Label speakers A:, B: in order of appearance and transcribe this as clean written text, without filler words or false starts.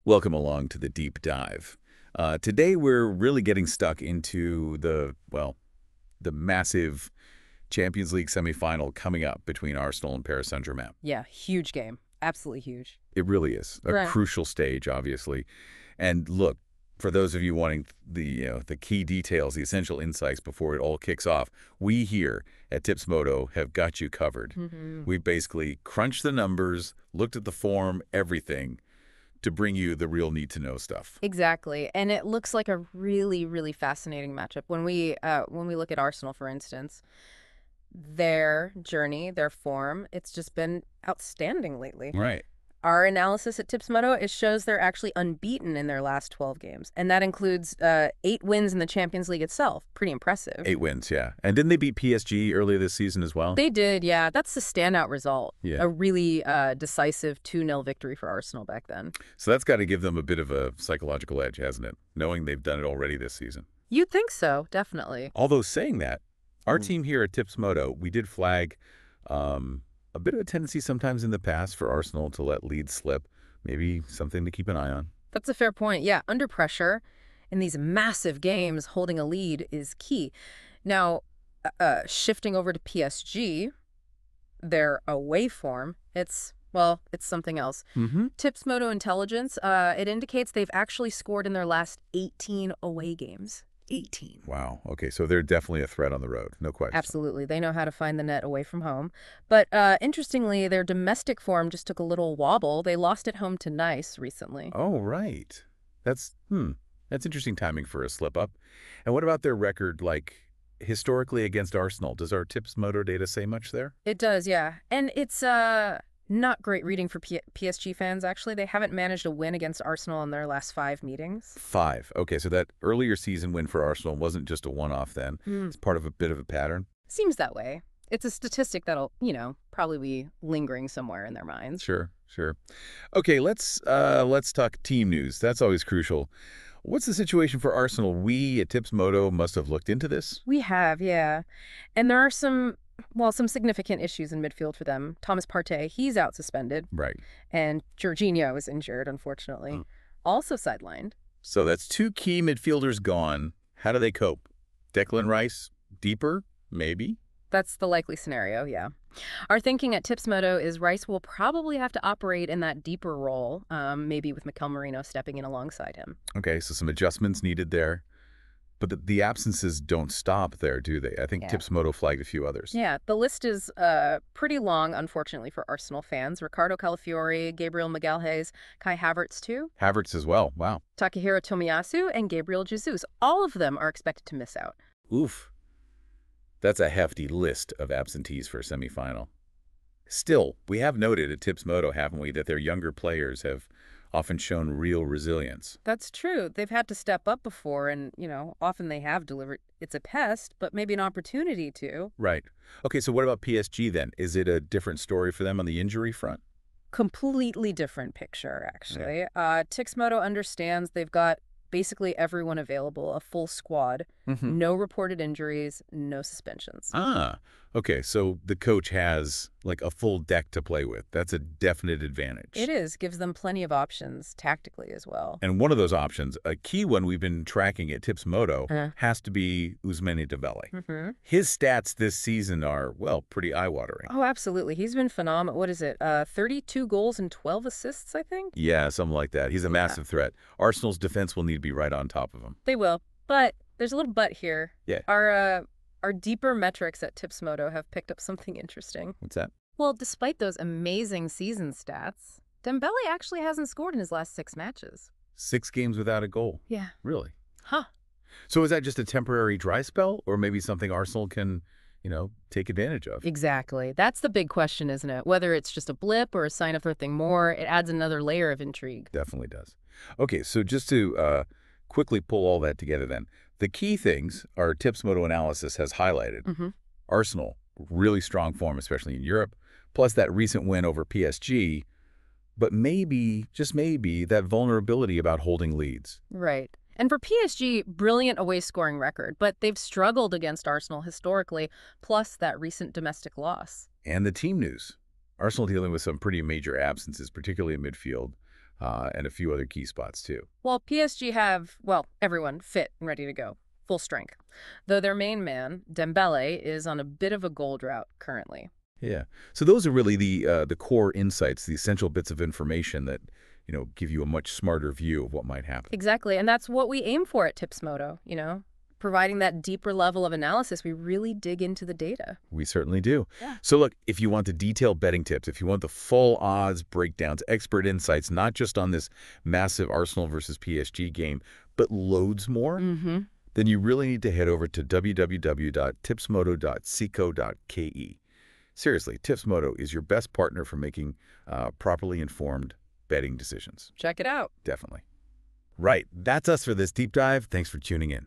A: Welcome along to the deep dive. Today we're really getting stuck into the massive Champions League semifinal coming up between Arsenal and Paris Saint-Germain.
B: Yeah, huge game. Absolutely huge.
A: It really is a
B: Right.
A: crucial stage, obviously. And look, for those of you wanting the key details, the essential insights before it all kicks off, we here at Tipsmodo have got you covered. We basically crunched the numbers, looked at the form, everything, to bring you the real need-to-know stuff.
B: Exactly. And it looks like a really, really fascinating matchup. When we look at Arsenal, for instance, their journey, their form, it's just been outstanding lately.
A: Right.
B: Our analysis at Tipsmodo, it shows they're actually unbeaten in their last 12 games. And that includes 8 wins in the Champions League itself. Pretty impressive.
A: 8 wins, yeah. And didn't they beat PSG earlier this season as well?
B: They did, yeah. That's the standout result.
A: Yeah.
B: A really decisive 2-0 victory for Arsenal back then.
A: So that's got to give them a bit of a psychological edge, hasn't it? Knowing they've done it already this season.
B: You'd think so, definitely.
A: Although saying that, our team here at Tipsmodo, we did flag a bit of a tendency sometimes in the past for Arsenal to let leads slip. Maybe something to keep an eye on.
B: That's a fair point. Yeah, under pressure in these massive games, holding a lead is key. Now, shifting over to PSG, their away form, it's something else. Tipsmodo Intelligence, it indicates they've actually scored in their last 18 away games. 18.
A: Wow. Okay, so they're definitely a threat on the road. No question.
B: Absolutely. They know how to find the net away from home. But interestingly, their domestic form just took a little wobble. They lost at home to Nice recently.
A: Oh, right. That's interesting timing for a slip-up. And what about their record, like, historically against Arsenal? Does our Tipsmodo data say much there?
B: It does, yeah. And it's not great reading for PSG fans, actually. They haven't managed a win against Arsenal in their last 5 meetings.
A: 5. Okay, so that earlier season win for Arsenal wasn't just a one-off then. It's part of a bit of a pattern.
B: Seems that way. It's a statistic that'll, probably be lingering somewhere in their minds.
A: Sure. Okay, let's talk team news. That's always crucial. What's the situation for Arsenal? We at Tipsmodo must have looked into this.
B: We have, yeah. And there are some significant issues in midfield for them. Thomas Partey, he's out suspended.
A: Right.
B: And Jorginho is injured, unfortunately. Also sidelined.
A: So that's 2 key midfielders gone. How do they cope? Declan Rice, deeper, maybe?
B: That's the likely scenario, yeah. Our thinking at Tipsmodo is Rice will probably have to operate in that deeper role, maybe with Mikel Merino stepping in alongside him.
A: Okay, so some adjustments needed there. But the absences don't stop there, do they? I think
B: Yeah.
A: Tipsmodo flagged a few others.
B: Yeah, the list is pretty long, unfortunately, for Arsenal fans. Ricardo Calafiori, Gabriel Magalhaes, Kai Havertz too,
A: Havertz as well. Wow.
B: Takahiro Tomiyasu, and Gabriel Jesus. All of them are expected to miss out.
A: Oof. That's a hefty list of absentees for a semifinal. Still, we have noted at Tipsmodo, haven't we, that their younger players have often shown real resilience.
B: That's true. They've had to step up before, and, often they have delivered. It's a test, but maybe an opportunity to.
A: Right. Okay, so what about PSG then? Is it a different story for them on the injury front?
B: Completely different picture, actually. Tipsmodo understands they've got basically everyone available, a full squad, no reported injuries, no suspensions.
A: Okay, so the coach has like a full deck to play with. That's a definite advantage.
B: It is, gives them plenty of options tactically as well.
A: And one of those options, a key one we've been tracking at Tipsmodo, has to be Ousmane Dembélé. His stats this season are, well, pretty eye-watering.
B: Oh, absolutely. He's been phenomenal. What is it? 32 goals and 12 assists, I think?
A: Yeah, something like that. He's a massive threat. Arsenal's defense will need to be right on top of him.
B: They will. But there's a little but here.
A: Yeah.
B: Our deeper metrics at Tipsmodo have picked up something interesting.
A: What's that?
B: Well, despite those amazing season stats, Dembélé actually hasn't scored in his last 6 matches.
A: 6 games without a goal.
B: Yeah.
A: Really?
B: Huh.
A: So is that just a temporary dry spell, or maybe something Arsenal can, take advantage of?
B: Exactly. That's the big question, isn't it? Whether it's just a blip or a sign of something more, it adds another layer of intrigue.
A: Definitely does. Okay, so just to quickly pull all that together then, the key things our Tipsmodo analysis has highlighted. Arsenal, really strong form, especially in Europe, plus that recent win over PSG, but maybe, just maybe, that vulnerability about holding leads.
B: Right. And for PSG, brilliant away scoring record, but they've struggled against Arsenal historically, plus that recent domestic loss.
A: And the team news. Arsenal dealing with some pretty major absences, particularly in midfield. and a few other key spots too.
B: Well, PSG have, well, everyone fit and ready to go, full strength. Though their main man, Dembélé, is on a bit of a gold route currently.
A: Yeah. So those are really the core insights, the essential bits of information that, give you a much smarter view of what might happen.
B: Exactly, and that's what we aim for at Tipsmodo, providing that deeper level of analysis. We really dig into the data.
A: We certainly do.
B: Yeah.
A: So look, if you want the detailed betting tips, if you want the full odds breakdowns, expert insights, not just on this massive Arsenal versus PSG game, but loads more, then you really need to head over to www.tipsmodo.co.ke. Seriously, Tipsmodo is your best partner for making properly informed betting decisions.
B: Check it out.
A: Definitely. Right. That's us for this deep dive. Thanks for tuning in.